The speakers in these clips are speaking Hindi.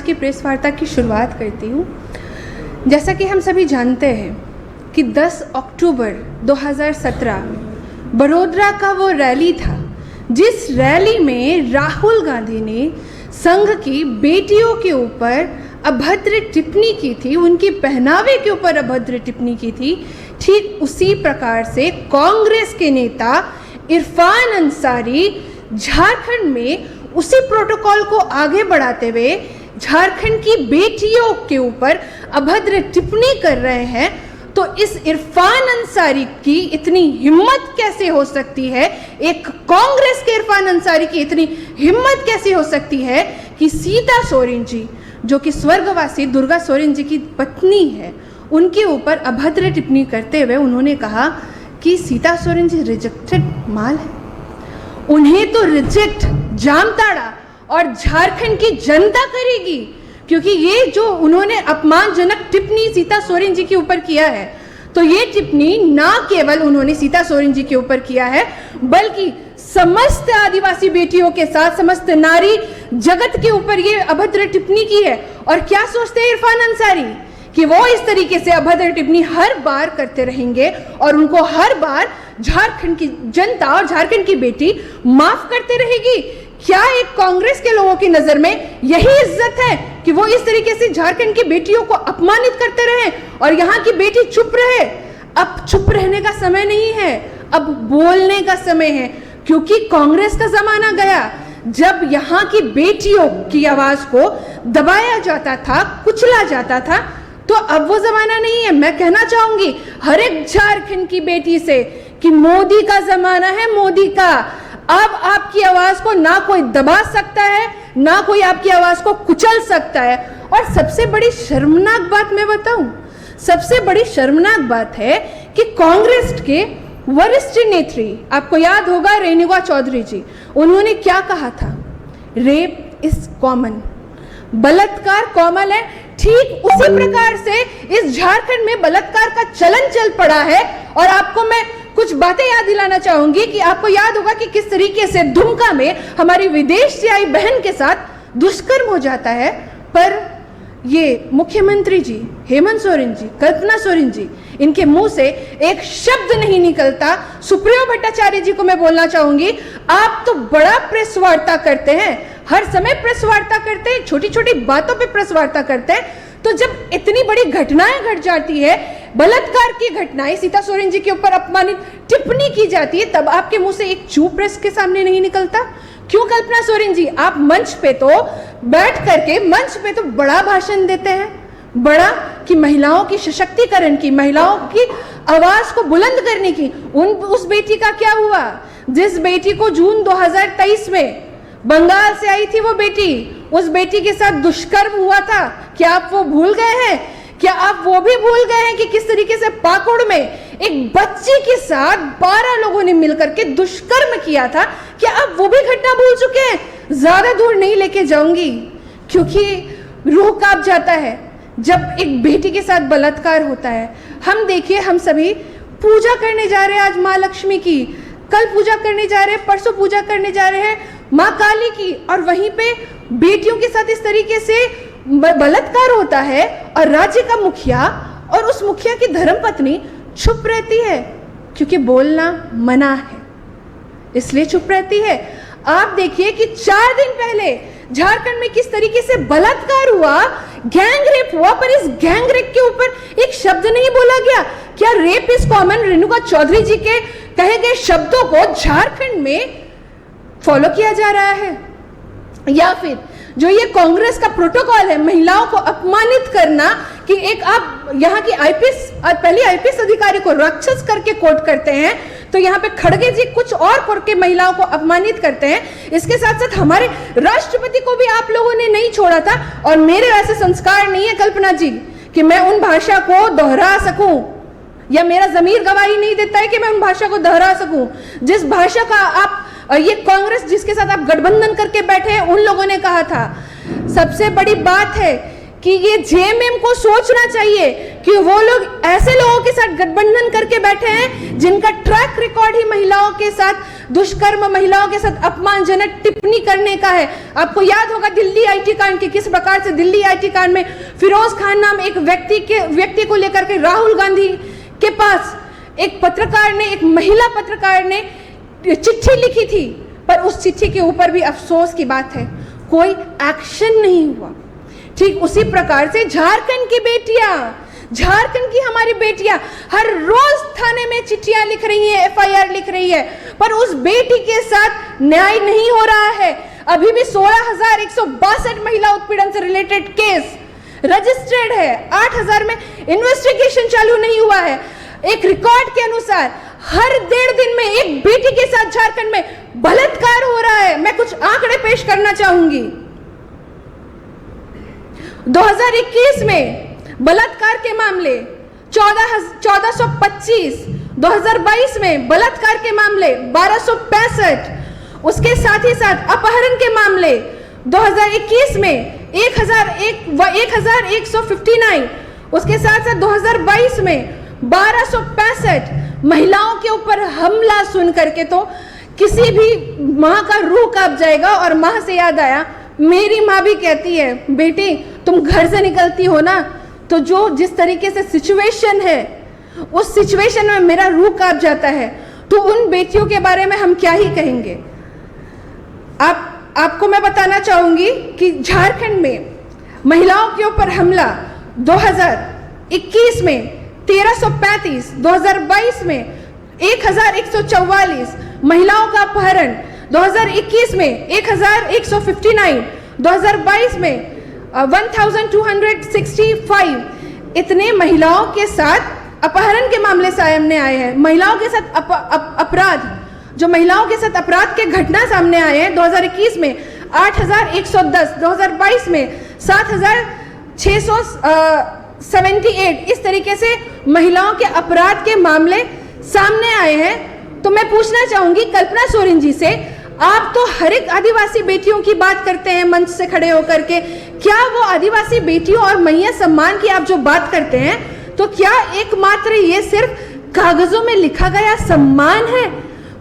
की प्रेस वार्ता की शुरुआत करती हूँ। जैसा कि हम सभी जानते हैं कि 10 अक्टूबर 2017 बड़ोदरा का वो रैली था, जिस रैली में राहुल गांधी ने संघ की बेटियों के ऊपर अभद्र टिप्पणी की थी, उनकी पहनावे के ऊपर अभद्र टिप्पणी की थी। ठीक उसी प्रकार से कांग्रेस के नेता इरफान अंसारी झारखंड में उसी प्रोटोकॉल को आगे बढ़ाते हुए झारखंड की बेटियों के ऊपर अभद्र टिप्पणी कर रहे हैं। तो इस इरफान अंसारी की इतनी हिम्मत कैसे हो सकती है, एक कांग्रेस के इरफान अंसारी की इतनी हिम्मत कैसे हो सकती है कि सीता सोरेन जी, जो कि स्वर्गवासी दुर्गा सोरेन जी की पत्नी है, उनके ऊपर अभद्र टिप्पणी करते हुए उन्होंने कहा कि सीता सोरेन जी रिजेक्टेड माल है, उन्हें तो रिजेक्ट जामताड़ा और झारखंड की जनता करेगी, क्योंकि ये जो उन्होंने अपमानजनक टिप्पणी सीता सोरेन जी के ऊपर किया है, तो ये टिप्पणी ना केवल उन्होंने सीता सोरेन जी के ऊपर किया है, बल्कि समस्त आदिवासी बेटियों के साथ समस्त नारी जगत के ऊपर ये अभद्र टिप्पणी की है। और क्या सोचते हैं इरफान अंसारी कि वो इस तरीके से अभद्र टिप्पणी हर बार करते रहेंगे और उनको हर बार झारखंड की जनता और झारखंड की बेटी माफ करते रहेगी? क्या एक कांग्रेस के लोगों की नजर में यही इज्जत है कि वो इस तरीके से झारखंड की बेटियों को अपमानित करते रहे और यहाँ की बेटी चुप रहे? अब चुप रहने का समय नहीं है, अब बोलने का समय है, क्योंकि कांग्रेस का जमाना गया जब यहाँ की बेटियों की आवाज को दबाया जाता था, कुचला जाता था। तो अब वो जमाना नहीं है। मैं कहना चाहूंगी हर एक झारखंड की बेटी से कि मोदी का जमाना है, मोदी का। अब आपकी आवाज को ना कोई दबा सकता है, ना कोई आपकी आवाज को कुचल सकता है। और सबसे बड़ी शर्मनाक बात मैं बताऊं, सबसे बड़ी शर्मनाक बात है कि कांग्रेस के वरिष्ठ नेत्री, आपको याद होगा रेणुका चौधरी जी, उन्होंने क्या कहा था? रेप इज कॉमन, बलात्कार कॉमन है। ठीक उसी प्रकार से इस झारखंड में बलात्कार का चलन चल पड़ा है। और आपको मैं कुछ बातें याद दिलाना चाहूंगी कि आपको याद होगा कि किस तरीके से दुमका में हमारी विदेश से आई बहन के साथ दुष्कर्म हो जाता है, पर ये मुख्यमंत्री जी हेमंत सोरेन जी, कल्पना सोरेन जी, इनके मुंह से एक शब्द नहीं निकलता। सुप्रियो भट्टाचार्य जी को मैं बोलना चाहूंगी, आप तो बड़ा प्रेस वार्ता करते हैं, हर समय प्रेस वार्ता करते हैं, छोटी छोटी बातों पे प्रेस वार्ता करते हैं, तो जब इतनी बड़ी घटनाएं घट जाती है, बलात्कार की घटनाएं, सीता सोरेन जी के ऊपर अपमानित टिप्पणी की जाती है, तब आपके मुंह से एक चू प्रेस के सामने नहीं निकलता? क्यों कल्पना सोरेन जी, आप मंच पे तो बैठ करके मंच पे तो बड़ा भाषण देते हैं, बड़ा कि महिलाओं की सशक्तिकरण की, महिलाओं की आवाज को बुलंद करने की। उस बेटी का क्या हुआ जिस बेटी को जून 2023 में बंगाल से आई थी वो बेटी, उस बेटी के साथ दुष्कर्म हुआ था? क्या आप वो भूल गए हैं? क्या आप वो भी भूल गए हैं कि किस तरीके से पाकुड़ में एक बच्ची के साथ 12 लोगों ने मिलकर के दुष्कर्म किया था? क्या आप वो भी घटना भूल चुके हैं? ज्यादा दूर नहीं लेके जाऊंगी, क्योंकि रूह कांप जाता है जब एक बेटी के साथ बलात्कार होता है। हम देखिए, हम सभी पूजा करने जा रहे हैं आज माँ लक्ष्मी की, कल पूजा करने जा रहे हैं, परसों पूजा करने जा रहे हैं माँ काली की, और वहीं पे बेटियों के साथ इस तरीके से बलात्कार होता है और राज्य का मुखिया और उस मुखिया की धर्मपत्नी चुप रहती है, क्योंकि बोलना मना है, इसलिए चुप रहती है। आप देखिए कि 4 दिन पहले झारखंड में किस तरीके से बलात्कार हुआ, गैंग रेप हुआ, पर इस गैंग रेप के ऊपर एक शब्द नहीं बोला गया। क्या rape is common Renuka Chaudhary ji के कहे गए शब्दों को झारखंड में फॉलो किया जा रहा है? या फिर जो ये कांग्रेस का प्रोटोकॉल है महिलाओं को अपमानित करना, कि एक आप यहाँ की आईपीएस पहली आईपीएस अधिकारी को राक्षस करके कोट करते हैं, तो यहाँ पे खड़गे जी कुछ और करके महिलाओं को अपमानित करते हैं। इसके साथ साथ हमारे राष्ट्रपति को भी आप लोगों ने नहीं छोड़ा था। और मेरे ऐसे संस्कार नहीं है कल्पना जी कि मैं उन भाषा को दोहरा सकूं, या मेरा जमीर गवाही नहीं देता है कि मैं उन भाषा को दोहरा सकूं। जिस भाषा का आप, ये कांग्रेस जिसके साथ आप गठबंधन करके बैठे हैं, उन लोगों ने कहा था। सबसे बड़ी बात है कि ये जेएमएम को सोचना चाहिए कि वो लोग ऐसे लोगों के साथ गठबंधन करके बैठे हैं जिनका ट्रैक रिकॉर्ड ही महिलाओं के साथ दुष्कर्म, महिलाओं के साथ अपमानजनक टिप्पणी करने का है। आपको याद होगा दिल्ली आईटी कांड के किस प्रकार से दिल्ली आईटी कांड में फिरोज खान नाम एक व्यक्ति को लेकर के राहुल गांधी के पास एक पत्रकार ने, एक महिला पत्रकार ने चिट्ठी लिखी थी, पर उस चिट्ठी के ऊपर भी अफसोस की बात है कोई एक्शन नहीं हुआ। ठीक उसी प्रकार से झारखंड की बेटियां, झारखंड की हमारी बेटियां हर रोज थाने में चिट्ठियां लिख रही हैं, एफआईआर लिख रही है, पर उस बेटी के साथ न्याय नहीं हो रहा है। अभी भी 16,162 महिला उत्पीड़न से रिलेटेड केस रजिस्टर्ड है, 8,000 में इन्वेस्टिगेशन चालू नहीं हुआ है। एक रिकॉर्ड के अनुसार हर 1.5 दिन में एक बेटी के साथ झारखंड में बलात्कार हो रहा है। मैं कुछ आंकड़े पेश करना चाहूंगी। 2021 में बलात्कार के मामले 1425, 2022 में बलात्कार के मामले 1265, उसके साथ ही साथ अपहरण के मामले 2021 में 1159, उसके साथ साथ 2022 में 1265 महिलाओं के ऊपर हमला सुन करके तो किसी भी माँ का रूह कांप जाएगा। और माँ से याद आया, मेरी माँ भी कहती है बेटी तुम घर से निकलती हो ना तो जो जिस तरीके से सिचुएशन है उस सिचुएशन में मेरा रूह कांप जाता है। तो उन बेटियों के बारे में हम क्या ही कहेंगे। आपको मैं बताना चाहूंगी कि झारखंड में महिलाओं के ऊपर हमला 2021 में 1335, 2022 में 1144, महिलाओं का अपहरण 2021 में 1159, 2022 में 1265, इतने महिलाओं के साथ अपहरण के मामले सामने आए हैं। महिलाओं के साथ अपराध, जो महिलाओं के साथ अपराध के घटना सामने आए हैं 2021 में 8,110, 2022 में 7,678, इस तरीके से महिलाओं के अपराध के मामले सामने आए हैं। तो मैं पूछना चाहूंगी कल्पना सोरेन जी से, आप तो हर एक आदिवासी बेटियों की बात करते हैं मंच से खड़े होकर के, क्या वो आदिवासी बेटियों और मैया सम्मान की आप जो बात करते हैं तो क्या एकमात्र ये सिर्फ कागजों में लिखा गया सम्मान है?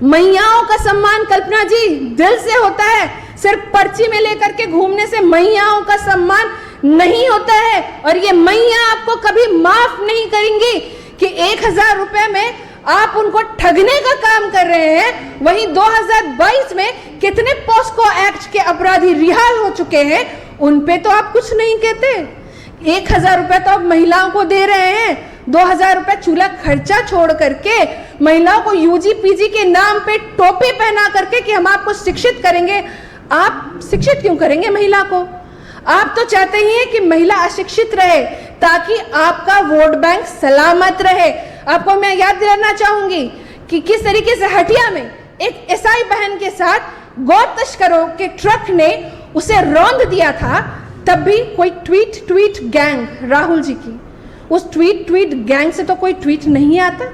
मैयाओं का सम्मान कल्पना जी दिल से होता है, सिर्फ पर्ची में लेकर के घूमने से मैयाओं का सम्मान नहीं होता है। और ये मैया आपको कभी माफ नहीं करेंगी कि 1,000 रुपए में आप उनको ठगने का काम कर रहे हैं। वहीं 2022 में कितने पॉस्को एक्ट के अपराधी रिहा हो चुके हैं, उन पे तो आप कुछ नहीं कहते। 1,000 रुपए तो आप महिलाओं को दे रहे हैं, 2,000 रुपए चूल्हा खर्चा छोड़ करके महिलाओं को यूजी पीजी के नाम पे टोपी पहना करके कि हम आपको शिक्षित करेंगे। आप शिक्षित क्यों करेंगे महिला को? आप तो चाहते ही हैं कि महिला अशिक्षित रहे ताकि आपका वोट बैंक सलामत रहे। आपको मैं याद दिलाना चाहूंगी कि किस तरीके से हटिया में एक ईसाई बहन के साथ गौ तस्करों के ट्रक ने उसे रौंद दिया था, तब भी कोई ट्वीट गैंग, राहुल जी की उस ट्वीट गैंग से तो कोई ट्वीट नहीं आता।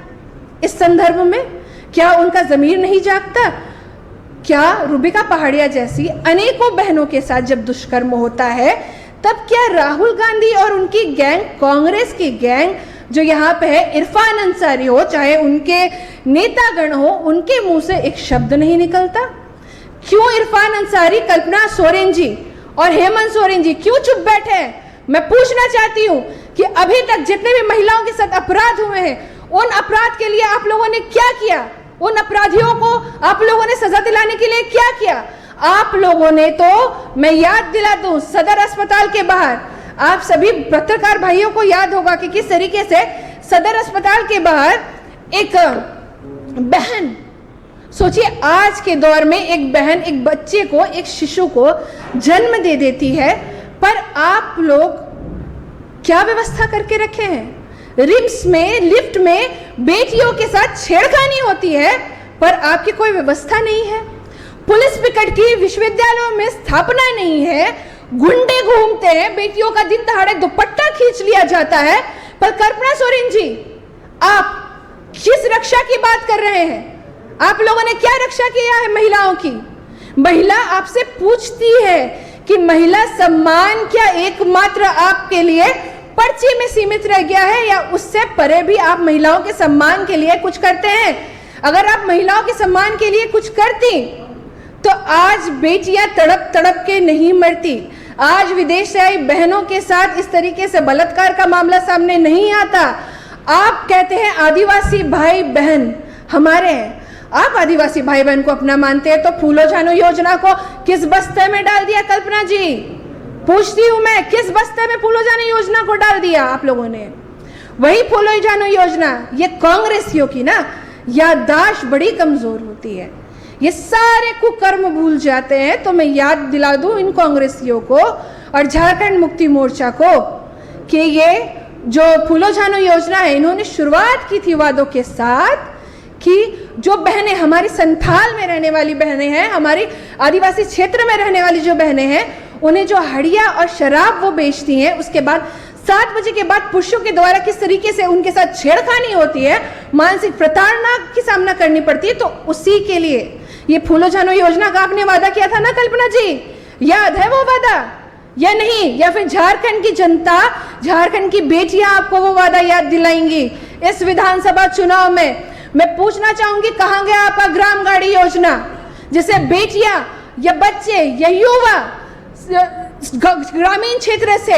इस संदर्भ में क्या उनका जमीर नहीं जागता? क्या रूबिका पहाड़िया जैसी अनेकों बहनों के साथ जब दुष्कर्म होता है तब क्या राहुल गांधी और उनकी गैंग, कांग्रेस की गैंग जो यहाँ पे है, इरफान अंसारी हो चाहे उनके नेतागण हो, उनके मुंह से एक शब्द नहीं निकलता? क्यों इरफान अंसारी, कल्पना सोरेन जी और हेमंत सोरेन जी क्यों चुप बैठे हैं? मैं पूछना चाहती हूँ कि अभी तक जितने भी महिलाओं के साथ अपराध हुए हैं उन अपराध के लिए आप लोगों ने क्या किया? उन अपराधियों को आप लोगों ने सजा दिलाने के लिए क्या किया? आप लोगों ने तो, मैं याद दिला दूं, सदर अस्पताल के बाहर, आप सभी पत्रकार भाइयों को याद होगा कि किस तरीके से सदर अस्पताल के बाहर एक बहन, सोचिए आज के दौर में एक बहन एक बच्चे को, एक शिशु को जन्म दे देती है, पर आप लोग क्या व्यवस्था करके रखे हैं? रिम्स में, लिफ्ट में बेटियों के साथ छेड़खानी होती है पर आपकी कोई व्यवस्था नहीं है। पुलिस पिकेट की विश्वविद्यालयों में स्थापना नहीं है, गुंडे घूमते हैं, बेटियों का दिन दहाड़े दुपट्टा खींच लिया जाता है। पर कल्पना सोरेन जी, आप किस रक्षा की बात कर रहे हैं? आप लोगों ने क्या रक्षा किया है महिलाओं की? महिला आपसे पूछती है कि महिला सम्मान क्या एकमात्र आपके लिए पर्ची में सीमित रह गया है या उससे परे भी आप महिलाओं के सम्मान के लिए कुछ करते हैं? अगर आप महिलाओं के सम्मान के लिए कुछ करती तो आज बेटियां तड़प तड़प के नहीं मरती, आज विदेश से आई बहनों के साथ इस तरीके से बलात्कार का मामला सामने नहीं आता। आप कहते हैं आदिवासी भाई बहन हमारे हैं, आप आदिवासी भाई बहन को अपना मानते हैं, तो फूलो झानो योजना को किस बस्ते में डाल दिया कल्पना जी? पूछती हूं मैं, किस बस्ते में फूलो झानो योजना को डाल दिया आप लोगों ने? वही फूलो झानो योजना, ये कांग्रेसियों की ना याददाश्त बड़ी कमजोर होती है, ये सारे कुकर्म भूल जाते हैं। तो मैं याद दिला दूं इन कांग्रेसियों को और झारखंड मुक्ति मोर्चा को कि ये जो फूलो झानो योजना है, इन्होंने शुरुआत की थी वादों के साथ कि जो बहनें हमारी संथाल में रहने वाली बहनें हैं, हमारी आदिवासी क्षेत्र में रहने वाली जो बहनें हैं, उन्हें जो हड़िया और शराब वो बेचती हैं, उसके बाद 7 बजे के बाद पुरुषों के द्वारा किस तरीके से उनके साथ छेड़खानी होती है, मानसिक प्रताड़ना की सामना करनी पड़ती है, तो उसी के लिए ये फूलो झानो योजना का आपने वादा किया था ना कल्पना जी? याद है वो वादा या नहीं? या फिर झारखंड की जनता, झारखंड की बेटियां आपको वो वादा याद दिलाएंगी इस विधानसभा चुनाव में? मैं पूछना चाहूंगी, कहां गया आपका ग्राम गाड़ी योजना, जिसे बेटियां या बच्चे या युवा ग्रामीण क्षेत्र से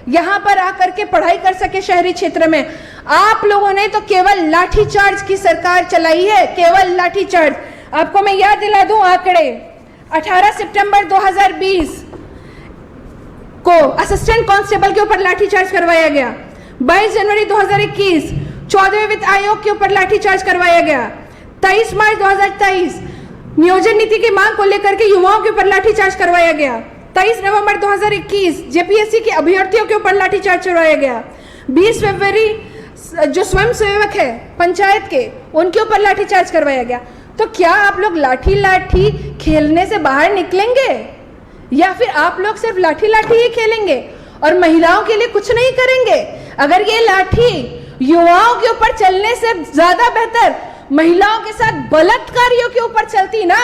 यहां पर आकर के पढ़ाई कर सके शहरी क्षेत्र में? आप लोगों ने तो केवल लाठीचार्ज की सरकार चलाई है, केवल लाठीचार्ज। आपको मैं याद दिला दूं आंकड़े, 18 सितंबर 2020 को असिस्टेंट कांस्टेबल के ऊपर लाठीचार्ज करवाया गया, 22 जनवरी 2021 14वें वित्त आयोग के ऊपर लाठीचार्ज करवाया गया, 23 मार्च 2023 नियोजन नीति की मांग को लेकर के युवाओं के ऊपर लाठीचार्ज करवाया गया, 23 नवंबर 2021 जेपीएससी के अभ्यर्थियों के ऊपर लाठीचार्ज करवाया गया, 20 फरवरी जो स्वयं सेवक है पंचायत के, उनके ऊपर लाठीचार्ज करवाया गया। तो क्या आप लोग लाठी लाठी खेलने से बाहर निकलेंगे या फिर आप लोग सिर्फ लाठी लाठी ही खेलेंगे और महिलाओं के लिए कुछ नहीं करेंगे? अगर ये लाठी युवाओं के ऊपर चलने से ज्यादा बेहतर महिलाओं के साथ बलात्कारियों के ऊपर चलती ना,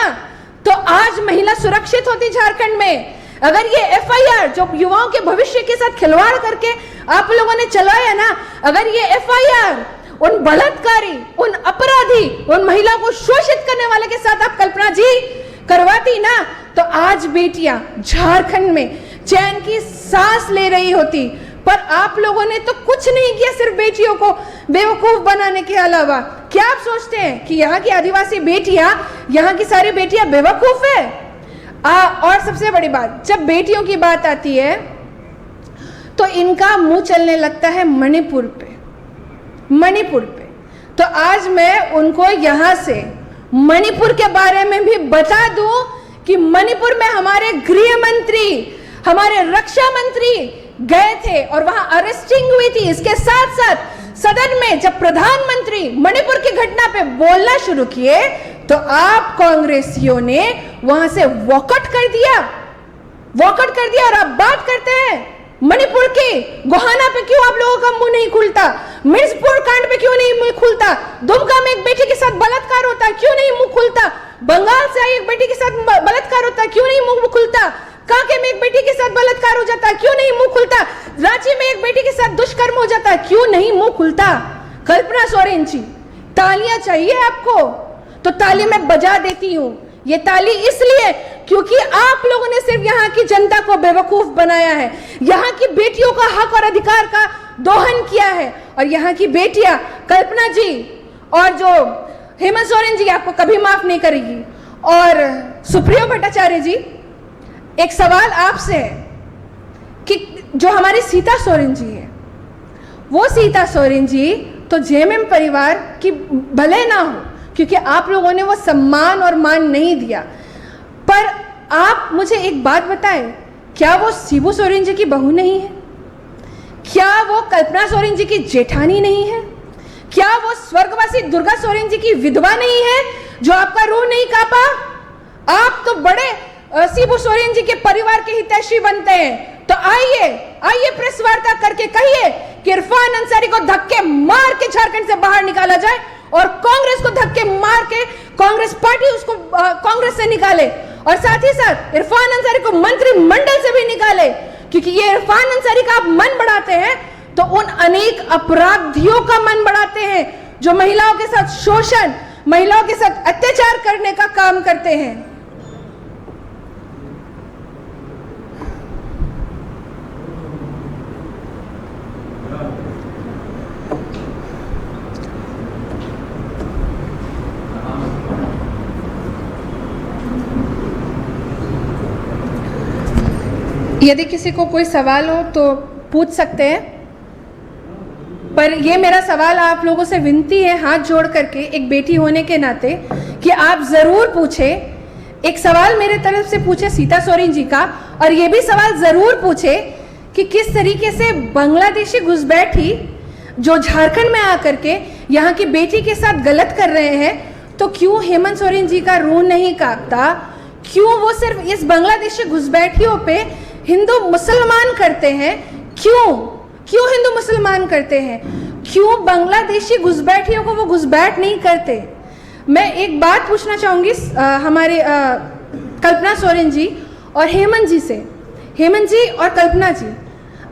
तो आज महिला सुरक्षित होती झारखंड में। अगर ये एफआईआर जो युवाओं के भविष्य के साथ खिलवाड़ करके आप लोगों ने चलाया ना, अगर ये एफआईआर उन बलात्कारी, उन अपराधी, उन महिलाओं को शोषित करने वाले के साथ आप कल्पना जी करवाती ना, तो आज बेटियां झारखंड में चैन की सांस ले रही होती। पर आप लोगों ने तो कुछ नहीं किया सिर्फ बेटियों को बेवकूफ बनाने के अलावा। क्या आप सोचते हैं कि यहाँ की आदिवासी बेटियां, यहाँ की सारी बेटियां बेवकूफ है? और सबसे बड़ी बात, जब बेटियों की बात आती है तो इनका मुंह चलने लगता है मणिपुर पे। तो आज मैं उनको यहां से मणिपुर के बारे में भी बता दूं कि मणिपुर में हमारे गृह मंत्री, हमारे रक्षा मंत्री गए थे और वहां अरेस्टिंग हुई थी। इसके साथ साथ सदन में जब प्रधानमंत्री मणिपुर की घटना पे बोलना शुरू किए तो आप कांग्रेसियों ने वहां से वॉकआउट कर दिया और आप बात करते हैं मणिपुर के। गोहाना पे क्यों आप लोगों का मुंह नहीं खुलता? मिर्जपुर कांड पे क्यों नहीं मुंह खुलता? दुमका में एक बेटी के साथ बलात्कार होता है, क्यों नहीं मुंह खुलता? बंगाल से आई एक बेटी के साथ बलात्कार होता है, क्यों नहीं मुंह खुलता? कांके में एक बेटी के साथ बलात्कार हो जाता है, क्यों नहीं मुंह खुलता? रांची में एक बेटी के साथ दुष्कर्म हो जाता है, क्यों नहीं मुंह खुलता? कल्पना सोरेन जी, तालियां चाहिए आपको तो ताली मैं बजा देती हूं। ये ताली इसलिए क्योंकि आप लोगों ने सिर्फ यहाँ की जनता को बेवकूफ बनाया है, यहाँ की बेटियों का हक और अधिकार का दोहन किया है। और यहाँ की बेटियां कल्पना जी और जो हेमंत सोरेन जी आपको कभी माफ नहीं करेगी। और सुप्रियो भट्टाचार्य जी, एक सवाल आपसे है कि जो हमारी सीता सोरेन जी है, वो सीता सोरेन जी तो जेएमएम परिवार की भले ना हो, क्योंकि आप लोगों ने वो सम्मान और मान नहीं दिया, पर आप मुझे एक बात बताएं, क्या वो शिबू सोरेन जी की बहू नहीं है? क्या वो कल्पना सोरेन जी की जेठानी नहीं है? क्या वो स्वर्गवासी दुर्गा सोरेन जी की विधवा नहीं है जो आपका रूह नहीं कांपा? आप तो बड़े शिबू सोरेन जी के परिवार के हितैषी बनते हैं। तो आइए प्रेस वार्ता करके कहिए कि इरफान अंसारी को धक्के मार के झारखंड से बाहर निकाला जाए और कांग्रेस को धक्के मार के कांग्रेस पार्टी उसको कांग्रेस से निकाले, और साथ ही साथ इरफान अंसारी को मंत्रिमंडल से भी निकाले। क्योंकि ये इरफान अंसारी का आप मन बढ़ाते हैं तो उन अनेक अपराधियों का मन बढ़ाते हैं जो महिलाओं के साथ शोषण, महिलाओं के साथ अत्याचार करने का काम करते हैं। यदि किसी को कोई सवाल हो तो पूछ सकते हैं, पर ये मेरा सवाल आप लोगों से विनती है हाथ जोड़ करके एक बेटी होने के नाते कि आप ज़रूर पूछें। एक सवाल मेरे तरफ से पूछे सीता सोरेन जी का, और ये भी सवाल ज़रूर पूछे कि किस तरीके से बांग्लादेशी घुसपैठी जो झारखंड में आकर के यहाँ की बेटी के साथ गलत कर रहे हैं, तो क्यों हेमंत सोरेन जी का रून नहीं कांपता? क्यों वो सिर्फ इस बांग्लादेशी घुसपैठियों पे हिंदू मुसलमान करते हैं? क्यों हिंदू मुसलमान करते हैं? क्यों बांग्लादेशी घुसपैठियों को वो घुसपैठ नहीं करते? मैं एक बात पूछना चाहूँगी हमारे कल्पना सोरेन जी और हेमंत जी से। हेमंत जी और कल्पना जी,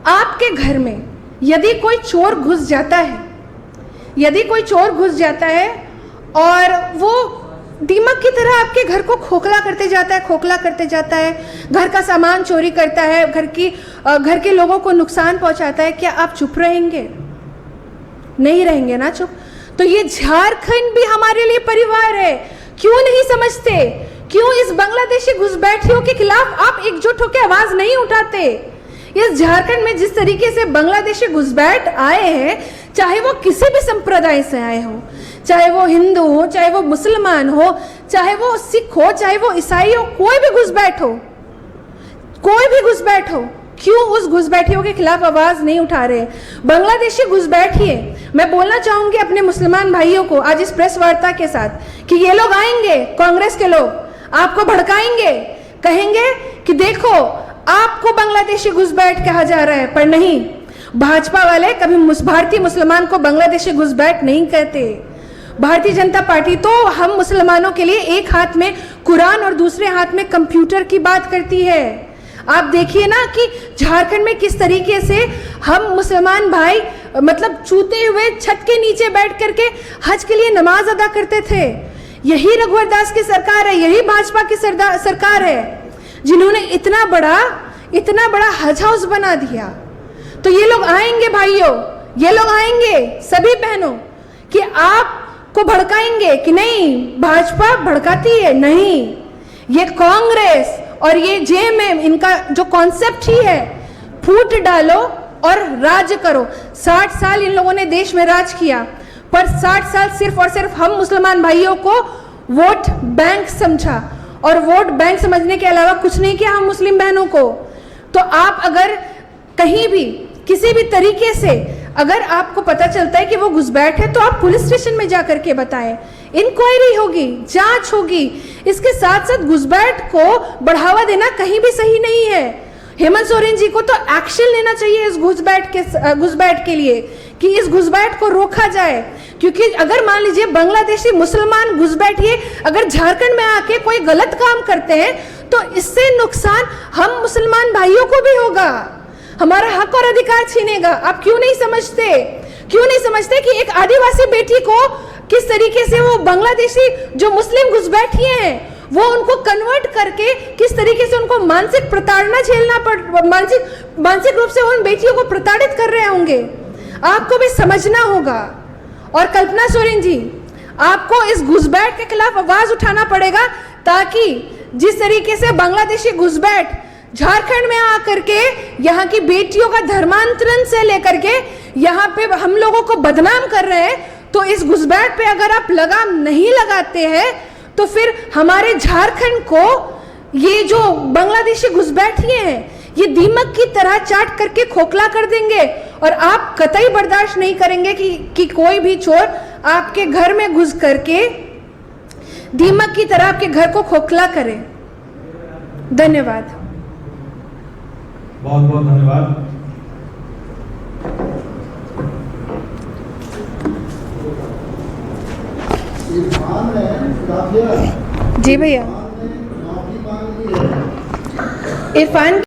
आपके घर में यदि कोई चोर घुस जाता है और वो दीमक की तरह आपके घर को खोखला करते जाता है, घर का सामान चोरी करता है, घर के लोगों को नुकसान पहुंचाता है, क्या आप चुप रहेंगे? नहीं रहेंगे ना चुप। तो ये झारखंड भी हमारे लिए परिवार है। क्यों नहीं समझते? क्यों इस बांग्लादेशी घुसपैठियों के खिलाफ आप एकजुट होकर आवाज नहीं उठाते? इस झारखंड में जिस तरीके से बांग्लादेशी घुसपैठ आए हैं, चाहे वो किसी भी संप्रदाय से आए हो, चाहे वो हिंदू हो, चाहे वो मुसलमान हो, चाहे वो सिख हो, चाहे वो ईसाई हो, कोई भी घुसपैठ हो, क्यों उस घुसपैठियों के खिलाफ आवाज नहीं उठा रहे? बांग्लादेशी घुसपैठिए, मैं बोलना चाहूंगी अपने मुसलमान भाइयों को आज इस प्रेस वार्ता के साथ कि ये लोग आएंगे, कांग्रेस के लोग आपको भड़काएंगे, कहेंगे कि देखो आपको बांग्लादेशी घुसपैठ कहा जा रहा है, पर नहीं, भाजपा वाले कभी भारतीय मुसलमान को बांग्लादेशी घुसपैठ नहीं कहते। भारतीय जनता पार्टी तो हम मुसलमानों के लिए एक हाथ में कुरान और दूसरे हाथ में कंप्यूटर की बात करती है। आप देखिए ना कि झारखंड में किस तरीके से हम मुसलमान भाई मतलब चूते हुए छत के नीचे बैठ करके हज के लिए नमाज अदा करते थे। यही रघुवर दास की सरकार है, यही भाजपा की सरकार है जिन्होंने इतना बड़ा हज हाउस बना दिया। तो ये लोग आएंगे भाइयों, ये लोग आएंगे सभी बहनों कि आपको भड़काएंगे कि नहीं भाजपा भड़काती है, नहीं, ये कांग्रेस और ये जेएमएम, इनका जो कॉन्सेप्ट ही है, फूट डालो और राज करो। 60 साल इन लोगों ने देश में राज किया, पर 60 साल सिर्फ और सिर्फ हम मुसलमान भाइयों को वोट बैंक समझा, और वोट बैंक समझने के अलावा कुछ नहीं किया हम मुस्लिम बहनों को। तो आप अगर कहीं भी किसी भी तरीके से अगर आपको पता चलता है कि वो घुसपैठ है, तो आप पुलिस स्टेशन में जाकर के बताएं, इंक्वायरी होगी, जांच होगी। इसके साथ साथ घुसपैठ को बढ़ावा देना कहीं भी सही नहीं है। हेमंत सोरेन जी को तो एक्शन लेना चाहिए इस घुसपैठ के लिए कि इस घुसपैठ को रोका जाए, क्योंकि अगर मान लीजिए बांग्लादेशी मुसलमान घुसपैठिए अगर झारखंड में आके कोई गलत काम करते हैं, तो इससे नुकसान हम मुसलमान भाइयों को भी होगा, हमारा हक और अधिकार छीनेगा। आप क्यों नहीं समझते कि एक आदिवासी बेटी को किस तरीके से वो बांग्लादेशी जो मुस्लिम घुसपैठिए हैं वो उनको कन्वर्ट करके किस तरीके से उनको मानसिक प्रताड़ना झेलना मानसिक रूप से उन बेटियों को प्रताड़ित कर रहे होंगे। आपको भी समझना होगा। और कल्पना सोरेन जी, आपको इस घुसपैठ के खिलाफ आवाज उठाना पड़ेगा, ताकि जिस तरीके से बांग्लादेशी घुसपैठ झारखंड में आकर के यहाँ की बेटियों का धर्मांतरण से लेकर के यहाँ पे हम लोगों को बदनाम कर रहे हैं, तो इस घुसपैठ पे अगर आप लगाम नहीं लगाते हैं, तो फिर हमारे झारखंड को ये जो बांग्लादेशी घुसपैठिए हैं ये दीमक की तरह चाट करके खोखला कर देंगे, और आप कतई बर्दाश्त नहीं करेंगे कि कोई भी चोर आपके घर में घुस करके दीमक की तरह आपके घर को खोखला करे। धन्यवाद। बहुत बहुत धन्यवाद। जी भैया, इरफान